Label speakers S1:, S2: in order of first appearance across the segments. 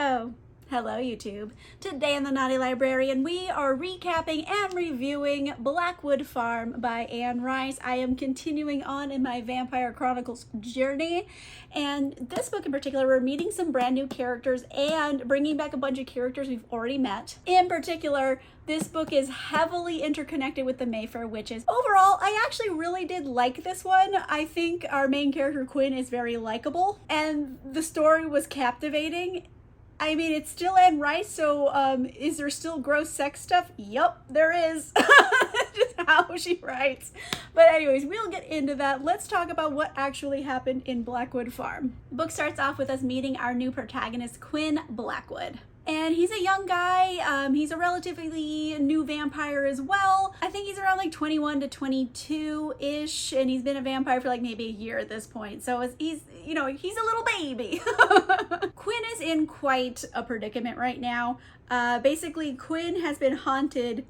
S1: Oh, hello YouTube. Today in the Naughty Librarian, we are recapping and reviewing Blackwood Farm by Anne Rice. I am continuing on in my Vampire Chronicles journey, and this book in particular, we're meeting some brand new characters and bringing back a bunch of characters we've already met. In particular, this book is heavily interconnected with the Mayfair witches. Overall, I actually really did like this one. I think our main character Quinn is very likable, and the story was captivating. I mean, it's still Anne Rice, so is there still gross sex stuff? Yup, there is. Just how she writes. But anyways, we'll get into that. Let's talk about what actually happened in Blackwood Farm. The book starts off with us meeting our new protagonist, Quinn Blackwood. And he's a young guy. He's a relatively new vampire as well. I think he's around like 21 to 22-ish, and he's been a vampire for like maybe a year at this point. So he's a little baby. Quinn is in quite a predicament right now. Basically, Quinn has been haunted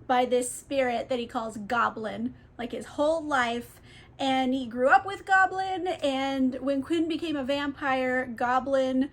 S1: by this spirit that he calls Goblin, like his whole life. And he grew up with Goblin, and when Quinn became a vampire, Goblin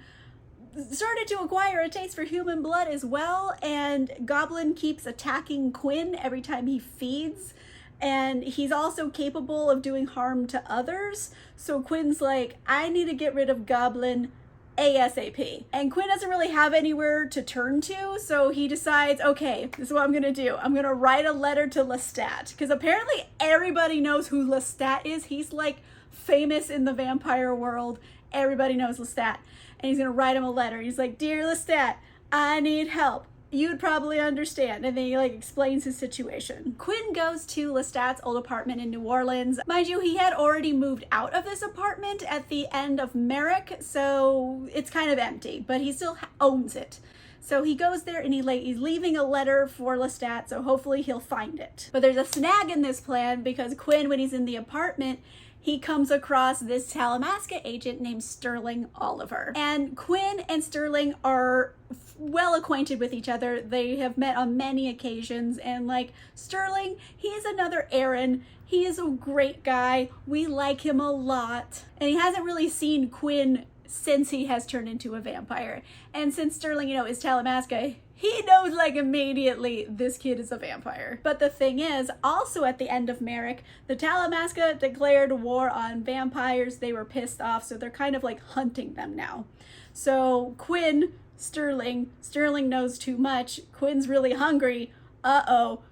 S1: started to acquire a taste for human blood as well, and Goblin keeps attacking Quinn every time he feeds, and he's also capable of doing harm to others. So Quinn's like, I need to get rid of Goblin ASAP. And Quinn doesn't really have anywhere to turn to, so he decides, okay, this is what I'm gonna do. I'm gonna write a letter to Lestat, because apparently everybody knows who Lestat is. He's like famous in the vampire world. Everybody knows Lestat. And he's gonna write him a letter. He's like, Dear Lestat, I need help. You'd probably understand. And then he like explains his situation. Quinn goes to Lestat's old apartment in New Orleans. Mind you, he had already moved out of this apartment at the end of Merrick, so it's kind of empty, but he still owns it. So he goes there and he's leaving a letter for Lestat, so hopefully he'll find it. But there's a snag in this plan, because Quinn, when he's in the apartment, he comes across this Talamasca agent named Sterling Oliver. And Quinn and Sterling are well acquainted with each other. They have met on many occasions, and like Sterling, he is another Aaron. He is a great guy. We like him a lot. And he hasn't really seen Quinn since he has turned into a vampire. And since Sterling, is Talamasca, he knows like immediately this kid is a vampire. But the thing is, also at the end of Merrick, the Talamasca declared war on vampires. They were pissed off, so they're kind of like hunting them now. So Quinn, Sterling knows too much. Quinn's really hungry. Uh-oh.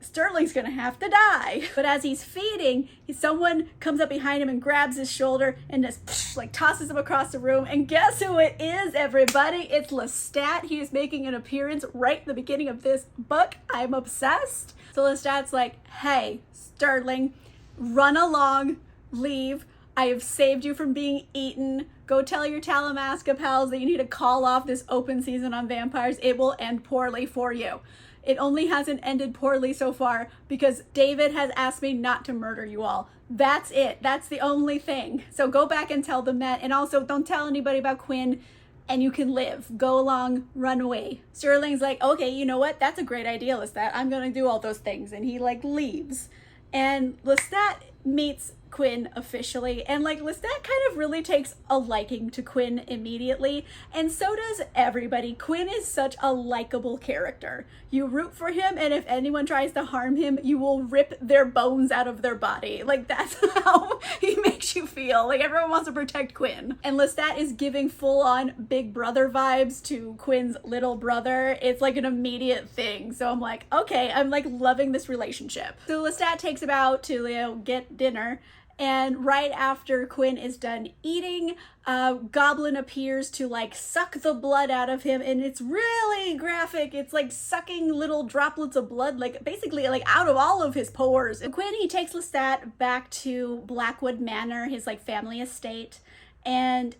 S1: Sterling's gonna have to die. But as he's feeding, someone comes up behind him and grabs his shoulder and just like tosses him across the room. And guess who it is, everybody? It's Lestat. He is making an appearance right at the beginning of this book. I'm obsessed. So Lestat's like, hey, Sterling, run along, leave. I have saved you from being eaten. Go tell your Talamasca pals that you need to call off this open season on vampires. It will end poorly for you. It only hasn't ended poorly so far because David has asked me not to murder you all. That's it. That's the only thing. So go back and tell them that. And also don't tell anybody about Quinn, and you can live. Go along, run away. Sterling's like, okay, you know what? That's a great idea, Lestat. I'm going to do all those things. And he like leaves. And Lestat meets Quinn officially, and like Lestat kind of really takes a liking to Quinn immediately, and so does everybody. Quinn is such a likable character. You root for him, and if anyone tries to harm him, you will rip their bones out of their body. Like, that's how he makes you feel. Like, everyone wants to protect Quinn. And Lestat is giving full-on Big Brother vibes to Quinn's little brother. It's like an immediate thing. So I'm like, okay, I'm like loving this relationship. So Lestat takes him out to get dinner. And right after Quinn is done eating, Goblin appears to like suck the blood out of him, and it's really graphic. It's like sucking little droplets of blood, like basically like out of all of his pores. And Quinn, he takes Lestat back to Blackwood Manor, his like family estate, and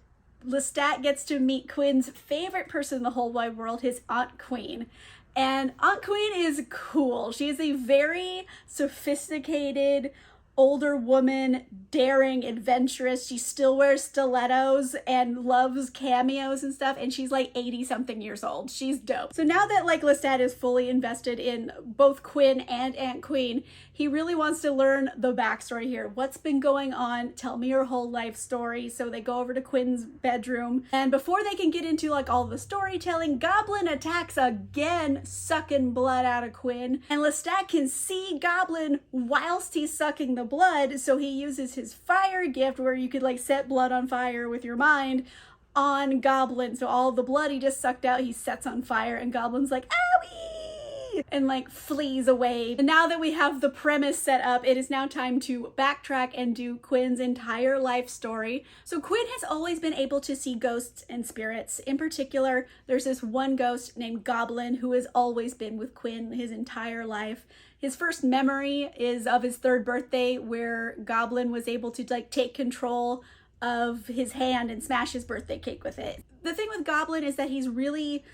S1: Lestat gets to meet Quinn's favorite person in the whole wide world, his Aunt Queen. And Aunt Queen is cool. She is a very sophisticated, older woman, daring, adventurous. She still wears stilettos and loves cameos and stuff, and she's like 80 something years old. She's dope. So now that like Lestat is fully invested in both Quinn and Aunt Queen, he really wants to learn the backstory here. What's been going on? Tell me your whole life story. So they go over to Quinn's bedroom, and before they can get into like all the storytelling, Goblin attacks again, sucking blood out of Quinn, and Lestat can see Goblin whilst he's sucking the blood, so he uses his fire gift where you could like set blood on fire with your mind on Goblin. So all the blood he just sucked out, he sets on fire, and Goblin's like, owie! And like flees away. And now that we have the premise set up, it is now time to backtrack and do Quinn's entire life story. So Quinn has always been able to see ghosts and spirits. In particular, there's this one ghost named Goblin who has always been with Quinn his entire life. His first memory is of his 3rd birthday, where Goblin was able to like take control of his hand and smash his birthday cake with it. The thing with Goblin is that he's really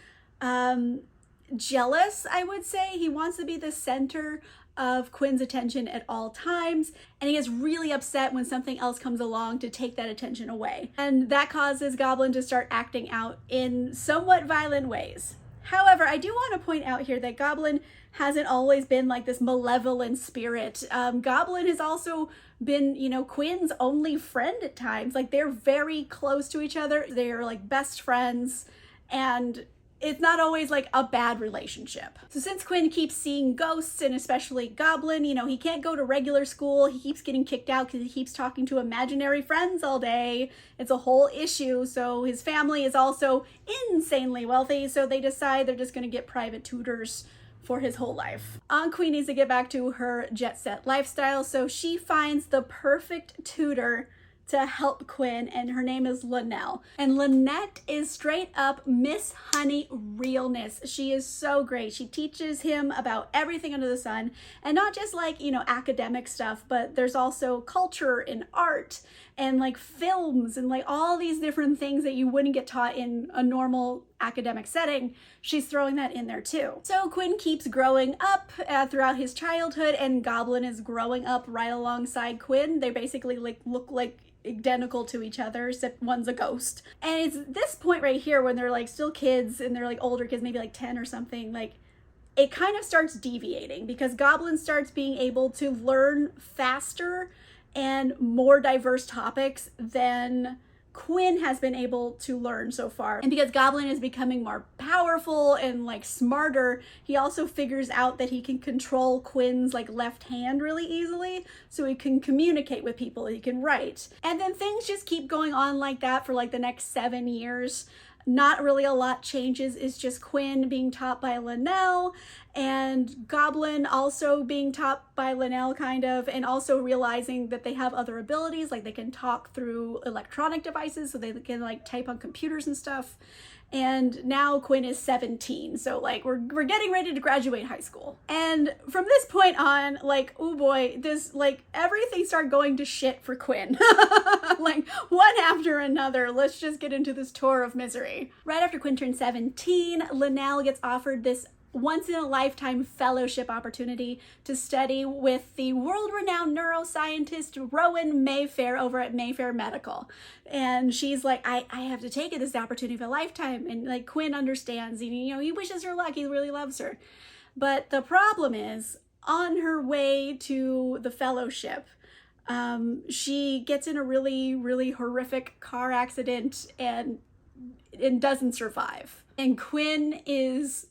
S1: jealous, I would say. He wants to be the center of Quinn's attention at all times, and he gets really upset when something else comes along to take that attention away. And that causes Goblin to start acting out in somewhat violent ways. However, I do want to point out here that Goblin hasn't always been like this malevolent spirit. Goblin has also been, you know, Quinn's only friend at times. Like, they're very close to each other. They're like best friends, and it's not always like a bad relationship. So since Quinn keeps seeing ghosts, and especially Goblin, you know, he can't go to regular school. He keeps getting kicked out because he keeps talking to imaginary friends all day. It's a whole issue. So his family is also insanely wealthy, so they decide they're just going to get private tutors for his whole life. Aunt Queen needs to get back to her jet set lifestyle, so she finds the perfect tutor to help Quinn, and her name is Linnell. And Lynette is straight up Miss Honey realness. She is so great. She teaches him about everything under the sun, and not just like, you know, academic stuff, but there's also culture and art and like films and like all these different things that you wouldn't get taught in a normal academic setting. She's throwing that in there too. So Quinn keeps growing up throughout his childhood, and Goblin is growing up right alongside Quinn. They basically like look like identical to each other, except one's a ghost. And it's this point right here when they're like still kids, and they're like older kids, maybe like 10 or something, like it kind of starts deviating because Goblin starts being able to learn faster and more diverse topics than Quinn has been able to learn so far. And because Goblin is becoming more powerful and like smarter, he also figures out that he can control Quinn's like left hand really easily, so he can communicate with people, he can write. And then things just keep going on like that for like the next 7 years. Not really a lot changes. It's just Quinn being taught by Linnell, and Goblin also being taught by Linnell kind of, and also realizing that they have other abilities, like they can talk through electronic devices, so they can like type on computers and stuff. And now Quinn is 17, so like we're getting ready to graduate high school. And from this point on, like, oh boy, this like everything started going to shit for Quinn. Like one after another. Let's just get into this tour of misery. Right after Quinn turned 17, Linnell gets offered this once-in-a-lifetime fellowship opportunity to study with the world-renowned neuroscientist Rowan Mayfair over at Mayfair Medical. And she's like, I have to take it. This is the opportunity of a lifetime. And like Quinn understands, you know, he wishes her luck. He really loves her. But the problem is, on her way to the fellowship, she gets in a really, really horrific car accident and doesn't survive. And Quinn is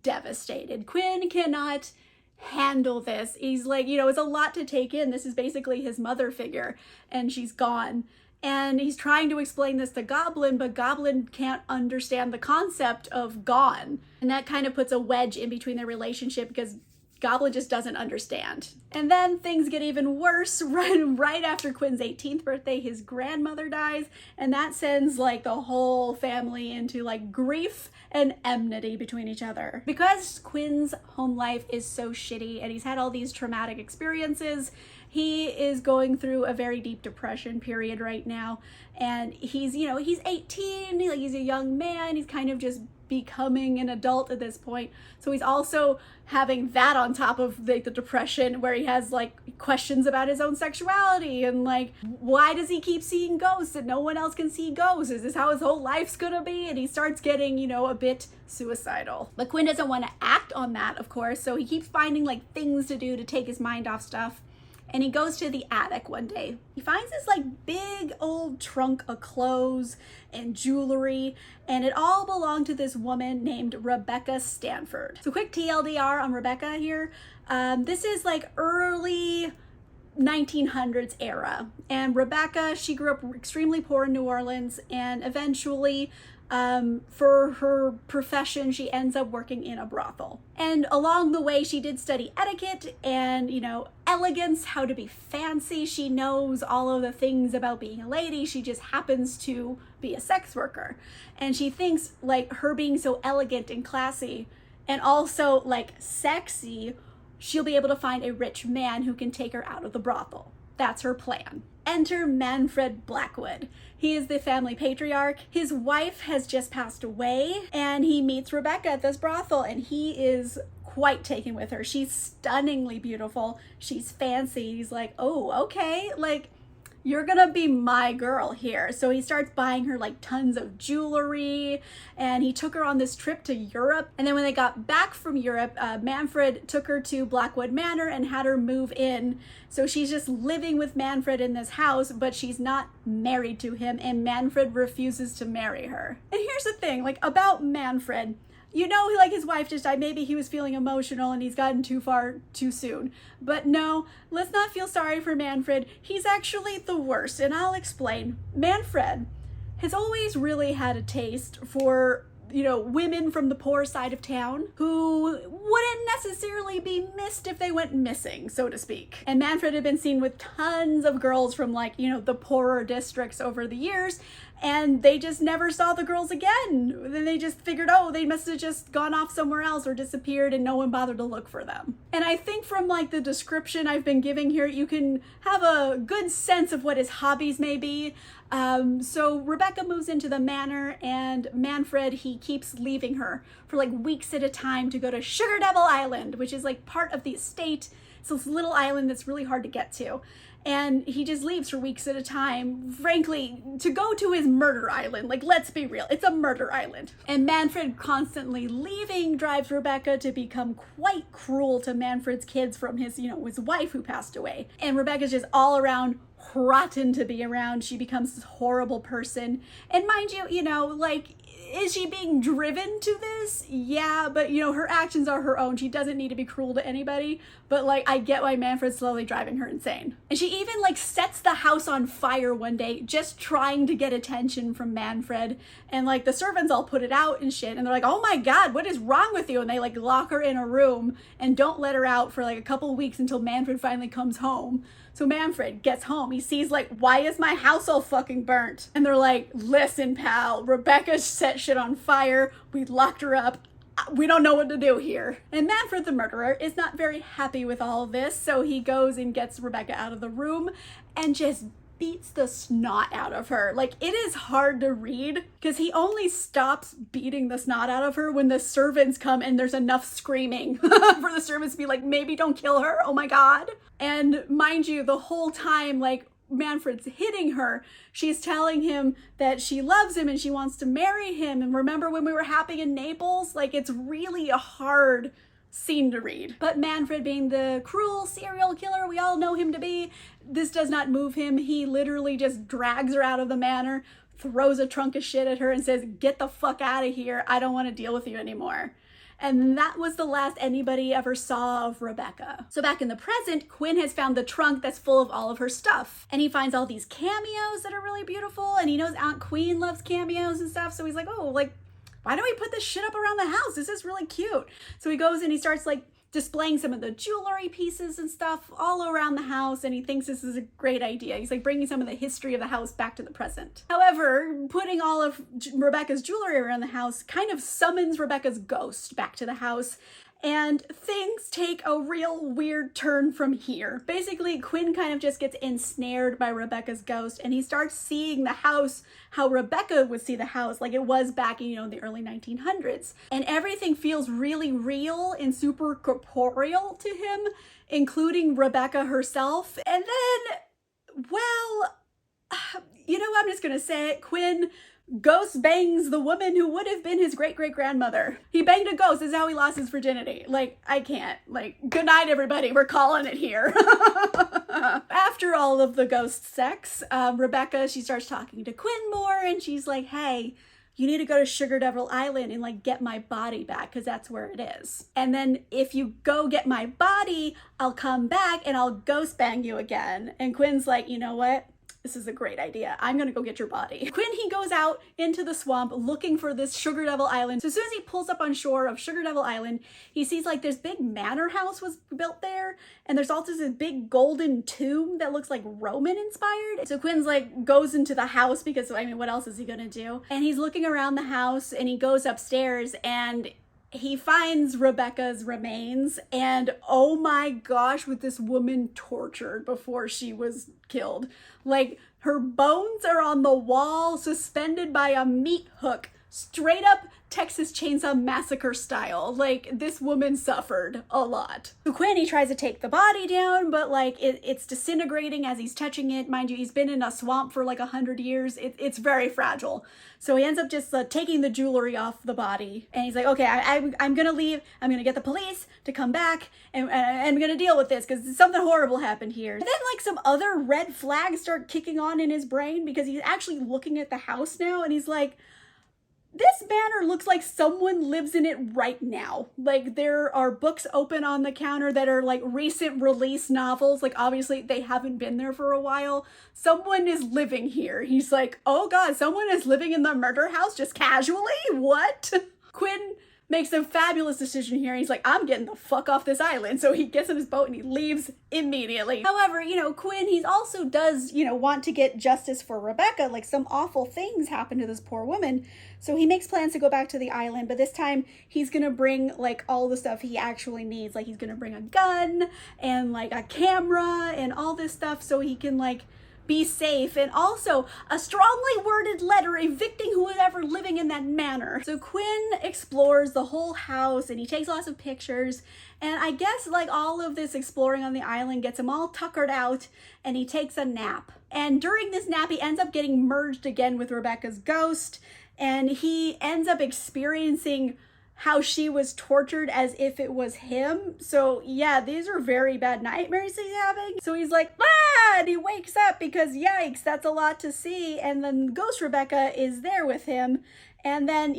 S1: devastated. Quinn cannot handle this. He's like, you know, it's a lot to take in. This is basically his mother figure, and she's gone. And he's trying to explain this to Goblin, but Goblin can't understand the concept of gone. And that kind of puts a wedge in between their relationship because Goblin just doesn't understand. And then things get even worse. Right after Quinn's 18th birthday, his grandmother dies, and that sends like the whole family into like grief and enmity between each other. Because Quinn's home life is so shitty and he's had all these traumatic experiences, He is going through a very deep depression period right now, and he's 18, he's a young man, he's kind of just becoming an adult at this point. So he's also having that on top of the depression, where he has like questions about his own sexuality and like, why does he keep seeing ghosts and no one else can see ghosts? Is this how his whole life's gonna be? And he starts getting, a bit suicidal. But Quinn doesn't want to act on that, of course, so he keeps finding like things to do to take his mind off stuff. And he goes to the attic one day. He finds this like big old trunk of clothes and jewelry, and it all belonged to this woman named Rebecca Stanford. So quick TLDR on Rebecca here. This is like early 1900s era. And Rebecca, she grew up extremely poor in New Orleans, and eventually for her profession, she ends up working in a brothel. And along the way, she did study etiquette and, elegance, how to be fancy. She knows all of the things about being a lady. She just happens to be a sex worker. And she thinks like her being so elegant and classy and also like sexy, she'll be able to find a rich man who can take her out of the brothel. That's her plan. Enter Manfred Blackwood. He is the family patriarch. His wife has just passed away, and he meets Rebecca at this brothel, and he is quite taken with her. She's stunningly beautiful. She's fancy. He's like, oh, okay, like, you're gonna be my girl here. So he starts buying her like tons of jewelry, and he took her on this trip to Europe. And then when they got back from Europe, Manfred took her to Blackwood Manor and had her move in. So she's just living with Manfred in this house, but she's not married to him, and Manfred refuses to marry her. And here's the thing, like about Manfred, like his wife just died. Maybe he was feeling emotional and he's gotten too far too soon. But no, let's not feel sorry for Manfred. He's actually the worst, and I'll explain. Manfred has always really had a taste for, women from the poor side of town who wouldn't necessarily be missed if they went missing, so to speak. And Manfred had been seen with tons of girls from the poorer districts over the years, and they just never saw the girls again. Then they just figured, oh, they must have just gone off somewhere else or disappeared, and no one bothered to look for them. And I think from the description I've been giving here, you can have a good sense of what his hobbies may be. So Rebecca moves into the manor, and Manfred, he keeps leaving her for weeks at a time to go to Sugar Devil Island, which is part of the estate. It's this little island that's really hard to get to. And he just leaves for weeks at a time, frankly, to go to his murder island. Let's be real, it's a murder island. And Manfred constantly leaving drives Rebecca to become quite cruel to Manfred's kids from his, his wife who passed away. And Rebecca's just all around rotten to be around. She becomes this horrible person. And mind you, is she being driven to this? Yeah, but her actions are her own. She doesn't need to be cruel to anybody, but I get why Manfred's slowly driving her insane. And she even sets the house on fire one day, just trying to get attention from Manfred. And the servants all put it out and shit, and they're like, oh my god, what is wrong with you? And they lock her in a room and don't let her out for a couple of weeks until Manfred finally comes home. So Manfred gets home. He sees why is my house all fucking burnt? And they're like, listen, pal, Rebecca set shit on fire. We locked her up. We don't know what to do here. And Manfred the murderer is not very happy with all of this. So he goes and gets Rebecca out of the room and just beats the snot out of her. It is hard to read because he only stops beating the snot out of her when the servants come and there's enough screaming for the servants to be maybe don't kill her. Oh my god. And mind you, the whole time, Manfred's hitting her, she's telling him that she loves him and she wants to marry him. And remember when we were happy in Naples? It's really a hard scene to read. But Manfred, being the cruel serial killer we all know him to be, this does not move him. He literally just drags her out of the manor, throws a trunk of shit at her and says, get the fuck out of here. I don't want to deal with you anymore. And that was the last anybody ever saw of Rebecca. So back in the present, Quinn has found the trunk that's full of all of her stuff. And he finds all these cameos that are really beautiful. And he knows Aunt Queen loves cameos and stuff. So he's like, oh, why don't we put this shit up around the house? This is really cute. So he goes and he starts displaying some of the jewelry pieces and stuff all around the house, and he thinks this is a great idea. He's bringing some of the history of the house back to the present. However, putting all of Rebecca's jewelry around the house kind of summons Rebecca's ghost back to the house, And things take a real weird turn from here. Basically, Quinn kind of just gets ensnared by Rebecca's ghost, and he starts seeing the house how Rebecca would see the house, like it was back in, the early 1900s. And everything feels really real and super corporeal to him, including Rebecca herself. And then, well, I'm just gonna say it, Quinn ghost bangs the woman who would have been his great-great-grandmother. He banged a ghost. This is how he lost his virginity. Like, I can't. Like, good night, everybody. We're calling it here. After all of the ghost sex, Rebecca, she starts talking to Quinn more, and she's like, hey, you need to go to Sugar Devil Island and, like, get my body back, because that's where it is. And then if you go get my body, I'll come back and I'll ghost bang you again. And Quinn's like, you know what? This is a great idea. I'm gonna go get your body. Quinn, he goes out into the swamp looking for this Sugar Devil Island. So as soon as he pulls up on shore of Sugar Devil Island, he sees like this big manor house was built there. And there's also this big golden tomb that looks like Roman inspired. So Quinn's like goes into the house because, what else is he gonna do? And he's looking around the house and he goes upstairs and he finds Rebecca's remains, and oh my gosh, was this woman tortured before she was killed. Like, her bones are on the wall, suspended by a meat hook, straight up Texas Chainsaw Massacre style. Like, this woman suffered a lot. So Quinn, he tries to take the body down, but like it's disintegrating as he's touching it. Mind you, he's been in a swamp for like 100 years. It's very fragile. So he ends up just taking the jewelry off the body, and he's like, okay, I'm gonna leave. I'm gonna get the police to come back, and I'm gonna deal with this because something horrible happened here. And then like some other red flags start kicking on in his brain because he's actually looking at the house now, and he's like, this manor looks like someone lives in it right now. Like, there are books open on the counter that are like recent release novels. Like, obviously they haven't been there for a while. Someone is living here. He's like, oh God, someone is living in the murder house just casually? What? Quinn makes a fabulous decision here. He's like, I'm getting the fuck off this island. So he gets in his boat and he leaves immediately. However, Quinn, he also does, want to get justice for Rebecca. Like, some awful things happen to this poor woman. So he makes plans to go back to the island, but this time he's gonna bring like all the stuff he actually needs. Like, he's gonna bring a gun and like a camera and all this stuff so he can like be safe, and also a strongly worded letter evicting whoever living in that manor. So Quinn explores the whole house and he takes lots of pictures, and I guess like all of this exploring on the island gets him all tuckered out, and he takes a nap. And during this nap, he ends up getting merged again with Rebecca's ghost, and he ends up experiencing how she was tortured as if it was him. So yeah, these are very bad nightmares he's having. So he's like, ah, and he wakes up because yikes, that's a lot to see. And then Ghost Rebecca is there with him. And then,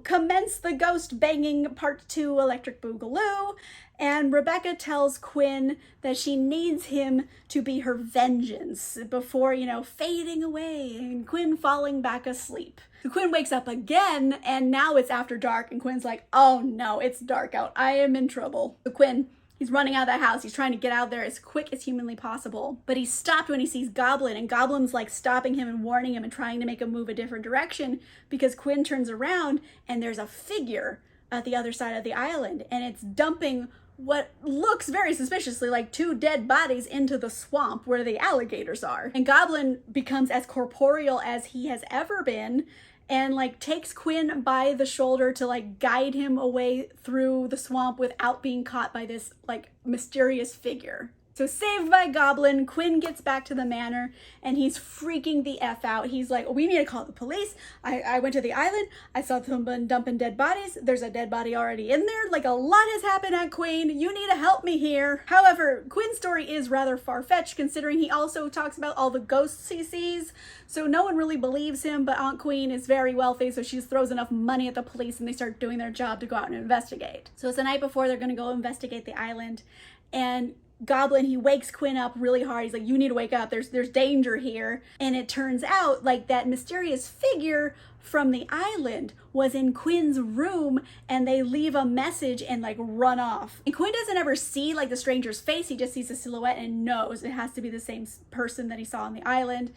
S1: commence the ghost banging part 2 Electric Boogaloo. And Rebecca tells Quinn that she needs him to be her vengeance before, fading away and Quinn falling back asleep. So Quinn wakes up again, and now it's after dark, and Quinn's like, oh no, it's dark out. I am in trouble. So Quinn, he's running out of the house. He's trying to get out there as quick as humanly possible. But he's stopped when he sees Goblin, and Goblin's like stopping him and warning him and trying to make him move a different direction because Quinn turns around and there's a figure at the other side of the island, and it's dumping what looks very suspiciously like 2 dead bodies into the swamp where the alligators are. And Goblin becomes as corporeal as he has ever been, and like takes Quinn by the shoulder to like guide him away through the swamp without being caught by this like mysterious figure. So saved by Goblin, Quinn gets back to the manor and he's freaking the F out. He's like, we need to call the police. I went to the island. I saw someone dumping dead bodies. There's a dead body already in there. Like, a lot has happened at Quinn. You need to help me here. However, Quinn's story is rather far-fetched considering he also talks about all the ghosts he sees. So no one really believes him, but Aunt Queen is very wealthy, so she throws enough money at the police and they start doing their job to go out and investigate. So it's the night before they're gonna go investigate the island, and Goblin, he wakes Quinn up really hard. He's like, you need to wake up. There's danger here. And it turns out like that mysterious figure from the island was in Quinn's room, and they leave a message and like run off. And Quinn doesn't ever see like the stranger's face. He just sees a silhouette and knows it has to be the same person that he saw on the island.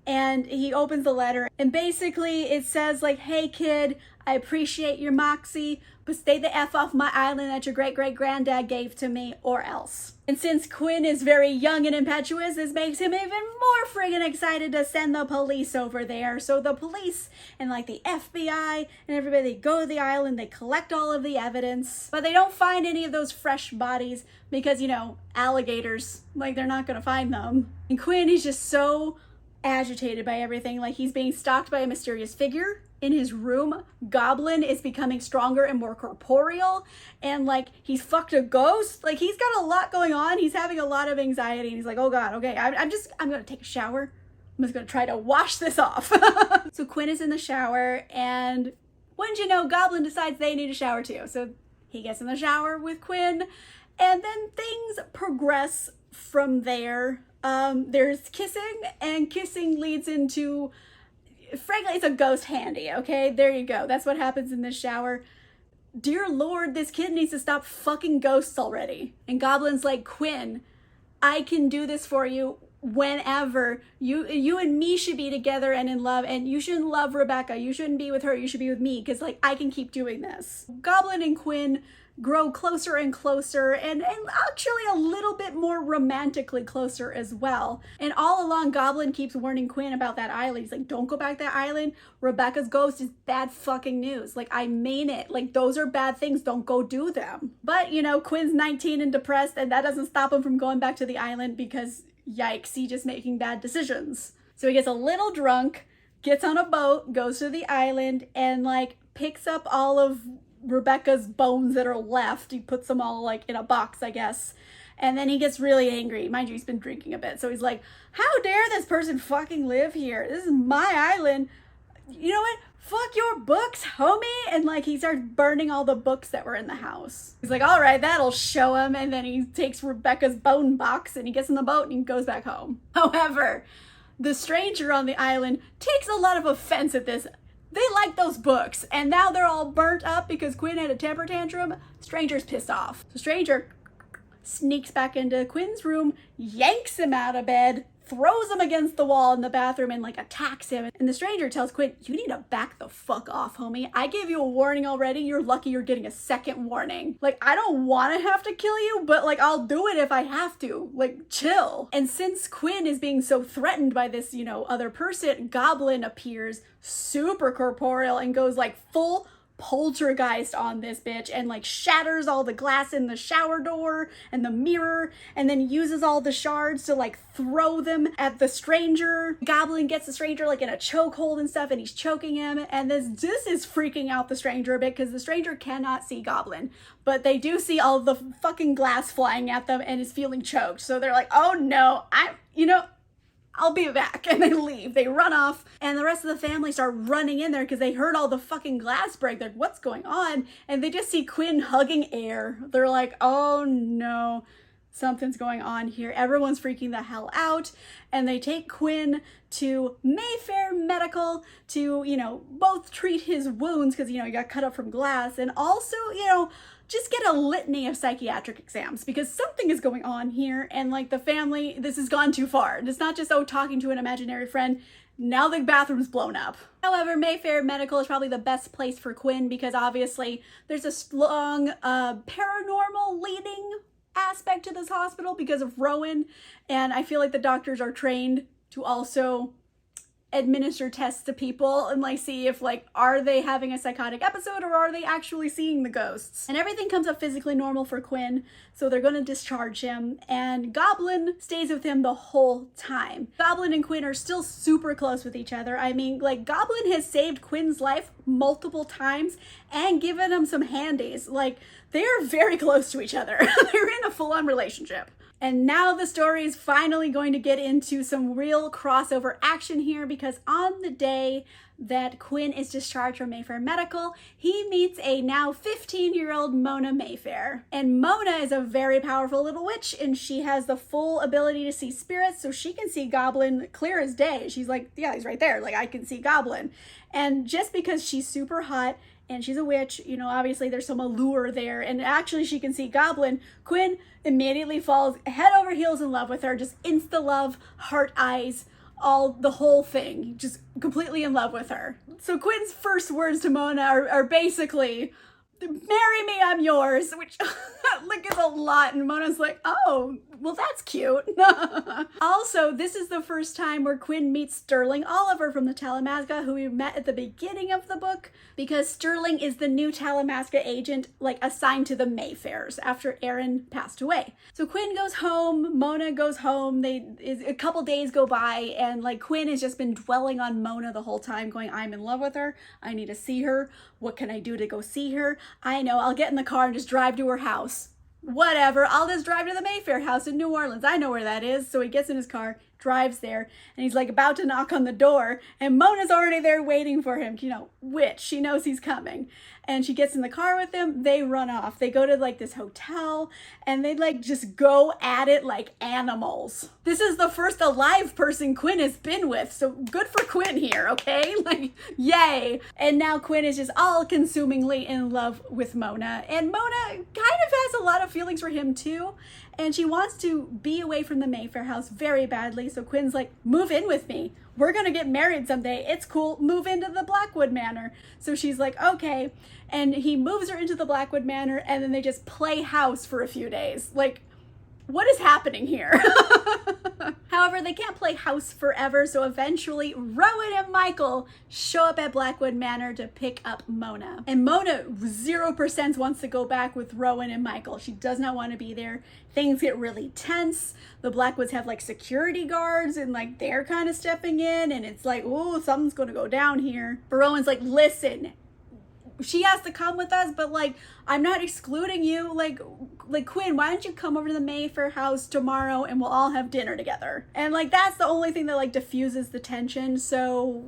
S1: And he opens the letter and basically it says like, hey kid, I appreciate your moxie, but stay the F off my island that your great-great-granddad gave to me, or else. And since Quinn is very young and impetuous, this makes him even more friggin' excited to send the police over there. So the police and like the FBI and everybody, they go to the island, they collect all of the evidence, but they don't find any of those fresh bodies because, you know, alligators, like they're not gonna find them. And Quinn, he's just so agitated by everything. Like he's being stalked by a mysterious figure in his room. Goblin is becoming stronger and more corporeal, and like he's fucked a ghost. Like he's got a lot going on. He's having a lot of anxiety, and he's like, oh god, okay, I'm gonna take a shower. I'm just gonna try to wash this off. So Quinn is in the shower, and wouldn't you know, Goblin decides they need a shower too. So he gets in the shower with Quinn, and then things progress from there. There's kissing, and kissing leads into, frankly, it's a ghost handy, okay? There you go. That's what happens in this shower. Dear Lord, this kid needs to stop fucking ghosts already. And Goblin's like, Quinn, I can do this for you whenever. You and me should be together and in love, and you shouldn't love Rebecca. You shouldn't be with her. You should be with me, because like I can keep doing this. Goblin and Quinn grow closer and closer, and actually a little bit more romantically closer as well. And all along, Goblin keeps warning Quinn about that island. He's like, don't go back to that island. Rebecca's ghost is bad fucking news. Like, I mean it. Like, those are bad things. Don't go do them. But, you know, Quinn's 19 and depressed, and that doesn't stop him from going back to the island because, yikes, he's just making bad decisions. So he gets a little drunk, gets on a boat, goes to the island, and, like, picks up all of Rebecca's bones that are left. He puts them all like in a box, I guess. And then he gets really angry. Mind you, he's been drinking a bit. So he's like, how dare this person fucking live here? This is my island. You know what? Fuck your books, homie. And like he starts burning all the books that were in the house. He's like, all right, that'll show him. And then he takes Rebecca's bone box and he gets in the boat and he goes back home. However, the stranger on the island takes a lot of offense at this. They like those books, and now they're all burnt up because Quinn had a temper tantrum. Stranger's pissed off. So Stranger sneaks back into Quinn's room, yanks him out of bed, throws him against the wall in the bathroom, and like attacks him. And the Stranger tells Quinn, you need to back the fuck off, homie. I gave you a warning already. You're lucky you're getting a second warning. Like, I don't want to have to kill you, but like, I'll do it if I have to. Like, chill. And since Quinn is being so threatened by this, you know, other person, Goblin appears super corporeal and goes like full poltergeist on this bitch and like shatters all the glass in the shower door and the mirror, and then uses all the shards to like throw them at the Stranger. Goblin gets the Stranger like in a chokehold and stuff, and he's choking him, and this is freaking out the Stranger a bit because the Stranger cannot see Goblin, but they do see all the fucking glass flying at them and is feeling choked. So they're like, oh no, I'll be back. And they leave. They run off. And the rest of the family start running in there because they heard all the fucking glass break. They're like, what's going on? And they just see Quinn hugging air. They're like, oh no, something's going on here. Everyone's freaking the hell out. And they take Quinn to Mayfair Medical to, you know, both treat his wounds because, you know, he got cut up from glass, and also, you know, just get a litany of psychiatric exams because something is going on here, and like the family, this has gone too far. It's not just, oh, talking to an imaginary friend. Now the bathroom's blown up. However, Mayfair Medical is probably the best place for Quinn because obviously there's a strong paranormal leading aspect to this hospital because of Rowan, and I feel like the doctors are trained to also administer tests to people and like see if like, are they having a psychotic episode or are they actually seeing the ghosts? And everything comes up physically normal for Quinn, so they're going to discharge him, and Goblin stays with him the whole time. Goblin and Quinn are still super close with each other. I mean, like, Goblin has saved Quinn's life multiple times and given him some handies. Like, they're very close to each other. They're in a full-on relationship. And now the story is finally going to get into some real crossover action here, because on the day that Quinn is discharged from Mayfair Medical, he meets a now 15-year-old Mona Mayfair. And Mona is a very powerful little witch, and she has the full ability to see spirits, so she can see Goblin clear as day. She's like, yeah, he's right there. Like, I can see Goblin. And just because she's super hot and she's a witch, you know, obviously there's some allure there, and actually she can see Goblin, Quinn immediately falls head over heels in love with her, just insta love, heart eyes, the whole thing, just completely in love with her. So Quinn's first words to Mona are basically, marry me, I'm yours, which like is a lot, and Mona's like, oh, well, that's cute. Also, this is the first time where Quinn meets Sterling Oliver from the Talamasca, who we met at the beginning of the book, because Sterling is the new Talamasca agent, like assigned to the Mayfairs after Aaron passed away. So Quinn goes home, Mona goes home, a couple days go by, and like Quinn has just been dwelling on Mona the whole time, going, I'm in love with her, I need to see her, what can I do to go see her? I know, I'll get in the car and just drive to her house. Whatever, I'll just drive to the Mayfair house in New Orleans. I know where that is. So he gets in his car, drives there, and he's like about to knock on the door, and Mona's already there waiting for him, which she knows he's coming. And she gets in the car with him, they run off. They go to like this hotel, and they like just go at it like animals. This is the first alive person Quinn has been with, so good for Quinn here, okay? Like, yay. And now Quinn is just all consumingly in love with Mona, and Mona kind of has a lot of feelings for him too, and she wants to be away from the Mayfair house very badly, so Quinn's like, move in with me. We're gonna get married someday. It's cool. Move into the Blackwood Manor. So she's like, okay. And he moves her into the Blackwood Manor, and then they just play house for a few days. Like, what is happening here? However, they can't play house forever, so eventually Rowan and Michael show up at Blackwood Manor to pick up Mona. And Mona 0% wants to go back with Rowan and Michael. She does not want to be there. Things get really tense. The Blackwoods have like security guards, and like they're kind of stepping in, and it's like, oh, something's gonna go down here. But Rowan's like, listen, she has to come with us, but like, I'm not excluding you. Like Quinn, why don't you come over to the Mayfair house tomorrow and we'll all have dinner together? And like, that's the only thing that like diffuses the tension. So,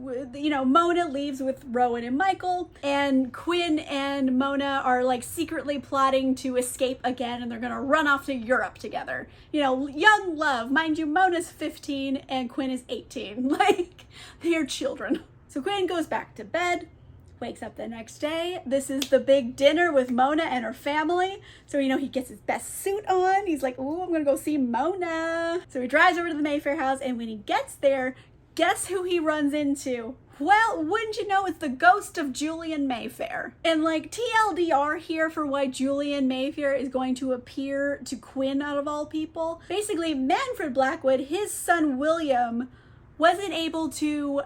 S1: Mona leaves with Rowan and Michael, and Quinn and Mona are like secretly plotting to escape again, and they're gonna run off to Europe together. Young love. Mind you, Mona's 15 and Quinn is 18. Like, they are children. So Quinn goes back to bed. Wakes up the next day. This is the big dinner with Mona and her family. So, he gets his best suit on. He's like, ooh, I'm gonna go see Mona. So he drives over to the Mayfair house, and when he gets there, guess who he runs into? Well, wouldn't you know, it's the ghost of Julian Mayfair. And like, TLDR here for why Julian Mayfair is going to appear to Quinn out of all people. Basically, Manfred Blackwood, his son William, wasn't able to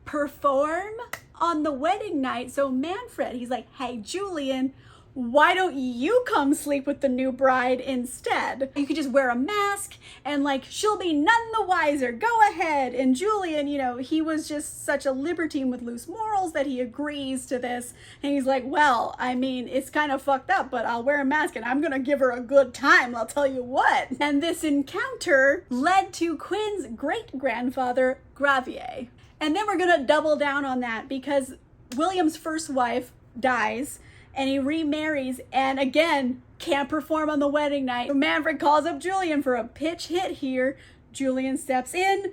S1: perform on the wedding night. So Manfred, he's like, hey, Julian, why don't you come sleep with the new bride instead? You could just wear a mask and like, she'll be none the wiser. Go ahead. And Julian, he was just such a libertine with loose morals that he agrees to this. And he's like, well, I mean, it's kind of fucked up, but I'll wear a mask and I'm gonna give her a good time, I'll tell you what. And this encounter led to Quinn's great-grandfather, Gravier. And then we're gonna double down on that, because William's first wife dies and he remarries, and again, can't perform on the wedding night. So Manfred calls up Julian for a pitch hit here. Julian steps in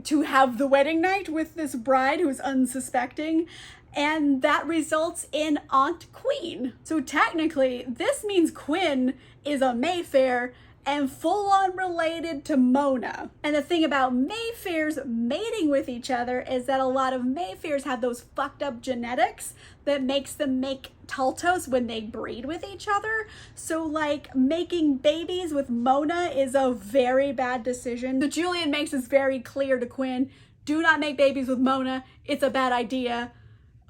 S1: to have the wedding night with this bride who's unsuspecting, and that results in Aunt Queen. So technically, this means Quinn is a Mayfair and full-on related to Mona. And the thing about Mayfairs mating with each other is that a lot of Mayfairs have those fucked up genetics that makes them make Taltos when they breed with each other. So like, making babies with Mona is a very bad decision. So Julian makes this very clear to Quinn, do not make babies with Mona, it's a bad idea.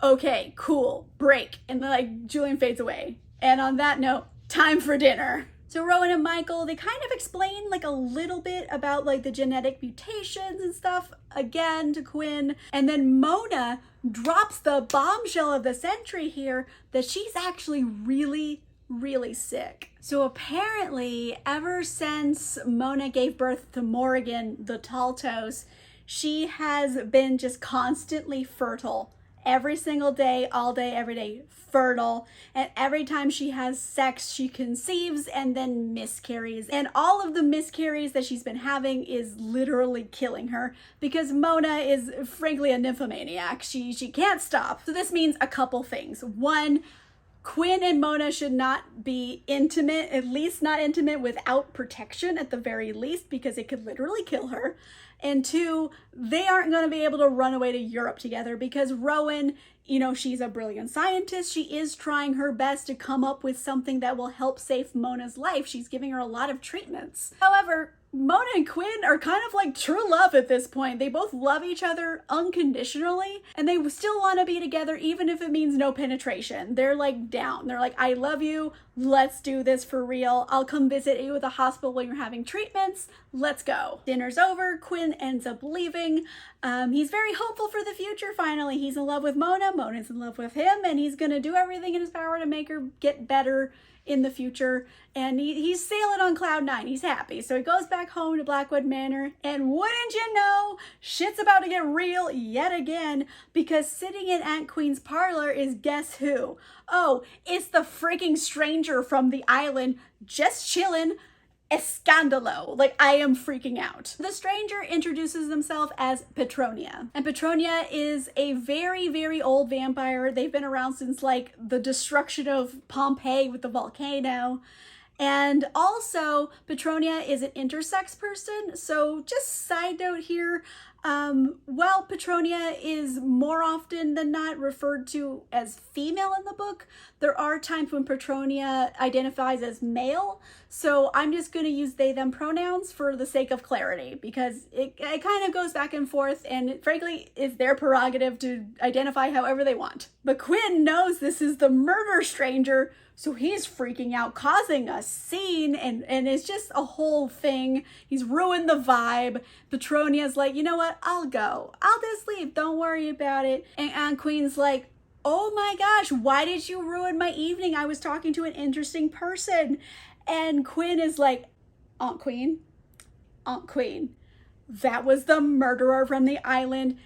S1: Okay, cool, break. And then like, Julian fades away. And on that note, time for dinner. So Rowan and Michael, they kind of explain like a little bit about like the genetic mutations and stuff again to Quinn. And then Mona drops the bombshell of the century here that she's actually really sick. So apparently, ever since Mona gave birth to Morrigan, the Taltos, she has been just constantly fertile. Every single day, all day, every day, fertile. And every time she has sex, she conceives and then miscarries. And all of the miscarries that she's been having is literally killing her, because Mona is frankly a nymphomaniac. She can't stop. So this means a couple things. One, Quinn and Mona should not be intimate, at least not intimate without protection at the very least, because it could literally kill her. And two, they aren't going to be able to run away to Europe together because Rowan, you know, she's a brilliant scientist. She is trying her best to come up with something that will help save Mona's life. She's giving her a lot of treatments. However, Mona and Quinn are kind of like true love at this point. They both love each other unconditionally, and they still want to be together even if it means no penetration. They're like down. They're like, I love you. Let's do this for real. I'll come visit you at the hospital when you're having treatments. Let's go. Dinner's over. Quinn ends up leaving. He's very hopeful for the future. Finally, he's in love with Mona. Mona's in love with him, and he's going to do everything in his power to make her get better in the future. And he's sailing on cloud 9. He's happy. So he goes back home to Blackwood Manor, and wouldn't you know, shit's about to get real yet again, because sitting in Aunt Queen's parlor is guess who? Oh, it's the freaking stranger from the island, just chilling, Escandalo. Like, I am freaking out. The stranger introduces himself as Petronia. And Petronia is a very, very old vampire. They've been around since like the destruction of Pompeii with the volcano. And also, Petronia is an intersex person. So just side note here, while Petronia is more often than not referred to as female in the book, there are times when Petronia identifies as male. So I'm just going to use they, them pronouns for the sake of clarity, because it kind of goes back and forth, and frankly, it's their prerogative to identify however they want. But Quinn knows this is the murder stranger, so he's freaking out, causing a scene, and it's just a whole thing. He's ruined the vibe. Petronia's like, you know what? I'll go. I'll just leave. Don't worry about it. And Aunt Queen's like, oh my gosh, why did you ruin my evening? I was talking to an interesting person. And Quinn is like, Aunt Queen, that was the murderer from the island.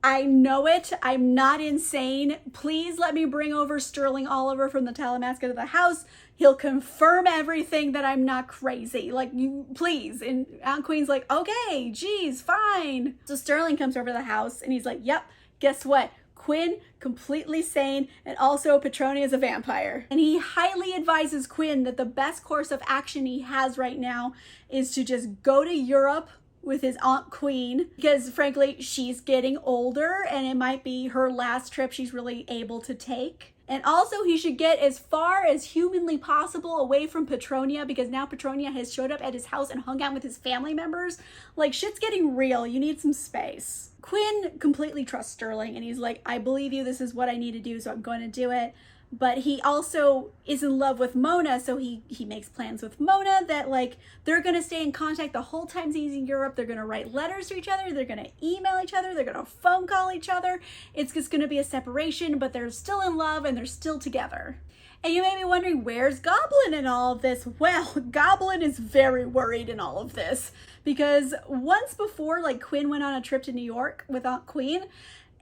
S1: I know it. I'm not insane. Please let me bring over Sterling Oliver from the Talamasca to the house. He'll confirm everything that I'm not crazy. Like, you, please. And Aunt Queen's like, okay, geez, fine. So Sterling comes over to the house and he's like, yep, guess what? Quinn, completely sane, and also Petronia is a vampire. And he highly advises Quinn that the best course of action he has right now is to just go to Europe with his Aunt Queen, because frankly, she's getting older and it might be her last trip she's really able to take. And also he should get as far as humanly possible away from Petronia, because now Petronia has showed up at his house and hung out with his family members. Like, shit's getting real. You need some space. Quinn completely trusts Sterling and he's like, I believe you. This is what I need to do, so I'm going to do it. But he also is in love with Mona, so he makes plans with Mona that, like, they're going to stay in contact the whole time he's in Europe. They're going to write letters to each other. They're going to email each other. They're going to phone call each other. It's just going to be a separation, but they're still in love and they're still together. And you may be wondering, where's Goblin in all of this? Well, Goblin is very worried in all of this, because once before, like, Quinn went on a trip to New York with Aunt Queen,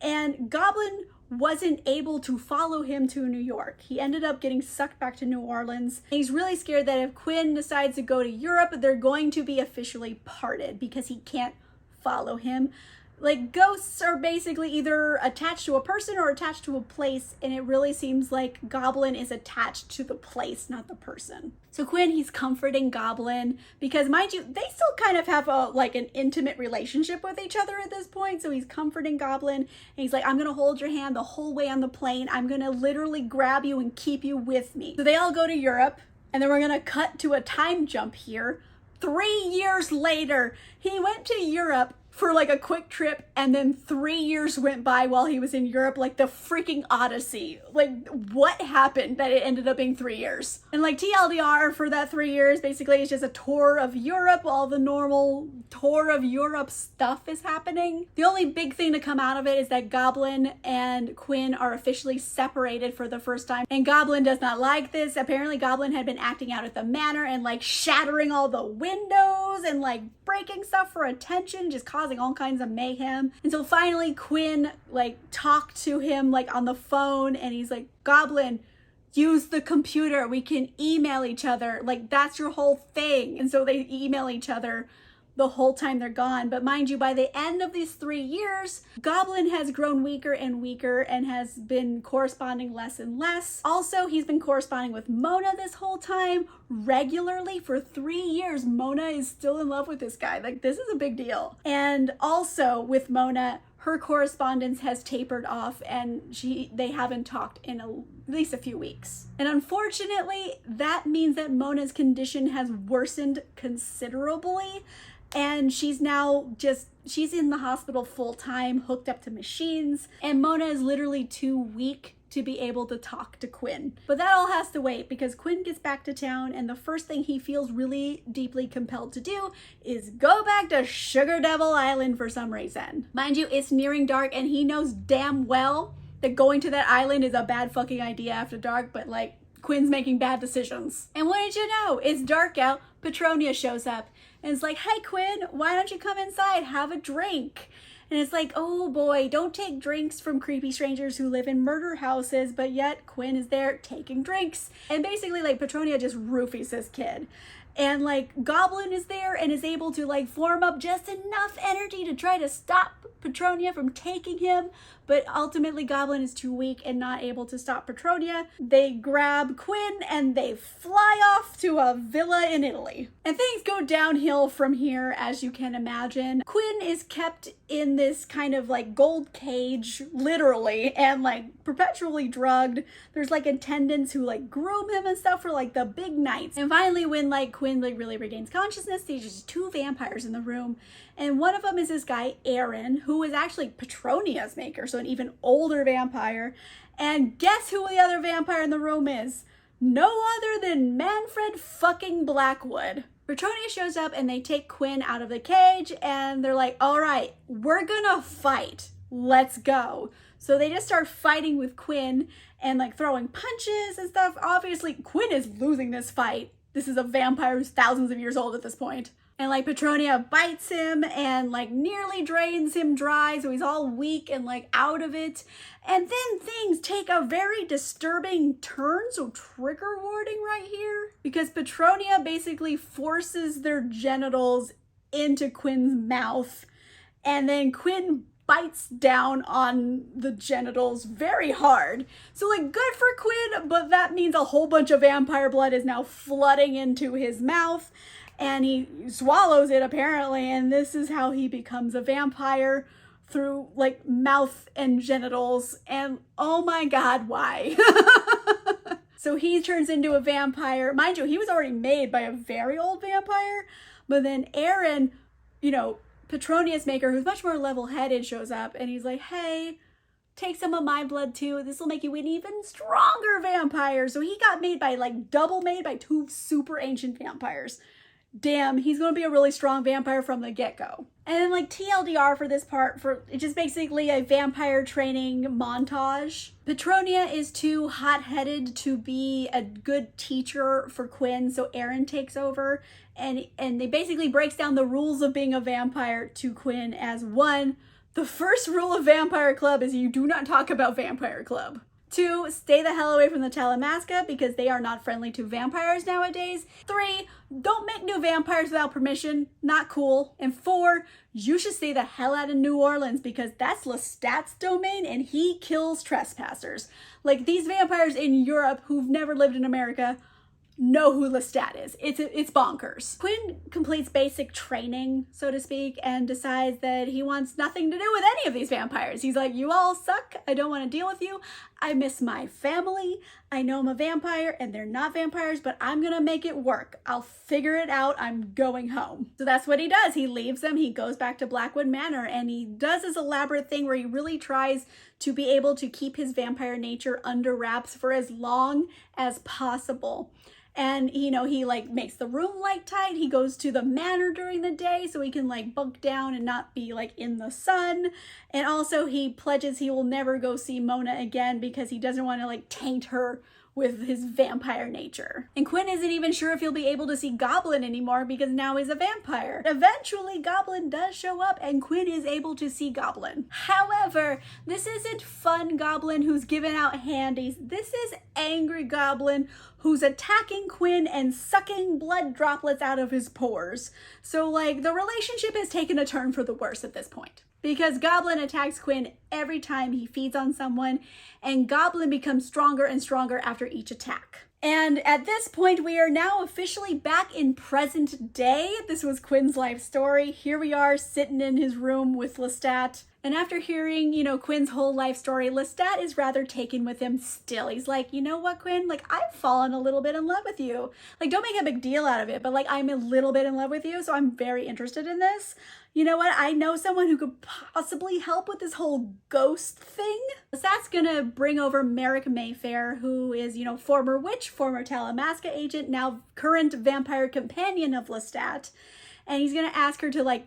S1: and Goblin wasn't able to follow him to New York. He ended up getting sucked back to New Orleans. And he's really scared that if Quinn decides to go to Europe, they're going to be officially parted because he can't follow him. Like, ghosts are basically either attached to a person or attached to a place, and it really seems like Goblin is attached to the place, not the person. So Quinn, he's comforting Goblin because, mind you, they still kind of have an intimate relationship with each other at this point. So he's comforting Goblin and he's like, I'm gonna hold your hand the whole way on the plane. I'm gonna literally grab you and keep you with me. So they all go to Europe, and then we're gonna cut to a time jump here. 3 years later, he went to Europe for like a quick trip, and then 3 years went by while he was in Europe, like the freaking Odyssey. Like, what happened that it ended up being 3 years? And like TLDR for that 3 years, basically it's just a tour of Europe. All the normal tour of Europe stuff is happening. The only big thing to come out of it is that Goblin and Quinn are officially separated for the first time. And Goblin does not like this. Apparently Goblin had been acting out at the manor and like shattering all the windows and like breaking stuff for attention, just causing all kinds of mayhem. Until finally Quinn like talked to him like on the phone, and he's like, Goblin, use the computer. We can email each other. Like, that's your whole thing. And so they email each other. the whole time they're gone. But mind you, by the end of these 3 years, Goblin has grown weaker and weaker and has been corresponding less and less. Also, he's been corresponding with Mona this whole time regularly for 3 years. Mona is still in love with this guy. Like, this is a big deal. And also with Mona, her correspondence has tapered off and they haven't talked in at least a few weeks. And unfortunately, that means that Mona's condition has worsened considerably. And she's now she's in the hospital full time, hooked up to machines. And Mona is literally too weak to be able to talk to Quinn. But that all has to wait because Quinn gets back to town and the first thing he feels really deeply compelled to do is go back to Sugar Devil Island for some reason. Mind you, it's nearing dark and he knows damn well that going to that island is a bad fucking idea after dark, but like, Quinn's making bad decisions. And what did you know? It's dark out. Petronia shows up and it's like, hey Quinn, why don't you come inside, have a drink? And it's like, oh boy, don't take drinks from creepy strangers who live in murder houses, but yet Quinn is there taking drinks. And basically like Petronia just roofies this kid. And like Goblin is there and is able to like form up just enough energy to try to stop Petronia from taking him, but ultimately Goblin is too weak and not able to stop Petronia. They grab Quinn and they fly off to a villa in Italy. And things go downhill from here, as you can imagine. Quinn is kept in this kind of like gold cage, literally, and like perpetually drugged. There's like attendants who like groom him and stuff for like the big nights. And finally, when like Quinn like really regains consciousness, there's just 2 vampires in the room. And one of them is this guy, Aaron, who is actually Petronia's maker, so an even older vampire. And guess who the other vampire in the room is? No other than Manfred fucking Blackwood. Petronia shows up and they take Quinn out of the cage and they're like, all right, we're gonna fight. Let's go. So they just start fighting with Quinn and like throwing punches and stuff. Obviously, Quinn is losing this fight. This is a vampire who's thousands of years old at this point. And like Petronia bites him and like nearly drains him dry, so he's all weak and like out of it. And then things take a very disturbing turn, so trigger warning right here. Because Petronia basically forces their genitals into Quinn's mouth. And then Quinn bites down on the genitals very hard. So like, good for Quinn, but that means a whole bunch of vampire blood is now flooding into his mouth. And he swallows it apparently, and this is how he becomes a vampire, through like mouth and genitals. And oh my god, why? So he turns into a vampire. Mind you, he was already made by a very old vampire, but then Aaron, you know, Petronia's maker, who's much more level-headed, shows up and he's like, hey, take some of my blood too. This will make you an even stronger vampire. So he got made by like double made by 2 super ancient vampires. Damn, he's gonna be a really strong vampire from the get-go. And then like TLDR for this part, it's just basically a vampire training montage. Petronia is too hot-headed to be a good teacher for Quinn, so Aaron takes over and they basically breaks down the rules of being a vampire to Quinn as 1, the first rule of Vampire Club is you do not talk about Vampire Club. 2, stay the hell away from the Talamasca because they are not friendly to vampires nowadays. 3, don't make new vampires without permission. Not cool. And 4, you should stay the hell out of New Orleans because that's Lestat's domain and he kills trespassers. Like, these vampires in Europe who've never lived in America know who Lestat is. It's bonkers. Quinn completes basic training, so to speak, and decides that he wants nothing to do with any of these vampires. He's like, you all suck. I don't want to deal with you. I miss my family. I know I'm a vampire and they're not vampires, but I'm gonna make it work. I'll figure it out. I'm going home. So that's what he does. He leaves them. He goes back to Blackwood Manor and he does this elaborate thing where he really tries to be able to keep his vampire nature under wraps for as long as possible. And, you know, he like makes the room light tight. He goes to the manor during the day so he can like bunk down and not be like in the sun. And also he pledges he will never go see Mona again because he doesn't want to like taint her with his vampire nature. And Quinn isn't even sure if he'll be able to see Goblin anymore because now he's a vampire. Eventually, Goblin does show up and Quinn is able to see Goblin. However, this isn't fun Goblin who's giving out handies. This is angry Goblin who's attacking Quinn and sucking blood droplets out of his pores. So like the relationship has taken a turn for the worse at this point. Because Goblin attacks Quinn every time he feeds on someone, and Goblin becomes stronger and stronger after each attack. And at this point, we are now officially back in present day. This was Quinn's life story. Here we are sitting in his room with Lestat. And after hearing, Quinn's whole life story, Lestat is rather taken with him still. He's like, you know what, Quinn? Like, I've fallen a little bit in love with you. Like, don't make a big deal out of it, but like, I'm a little bit in love with you, so I'm very interested in this. You know what? I know someone who could possibly help with this whole ghost thing. Lestat's gonna bring over Merrick Mayfair, who is, former witch, former Talamasca agent, now current vampire companion of Lestat. And he's gonna ask her to, like,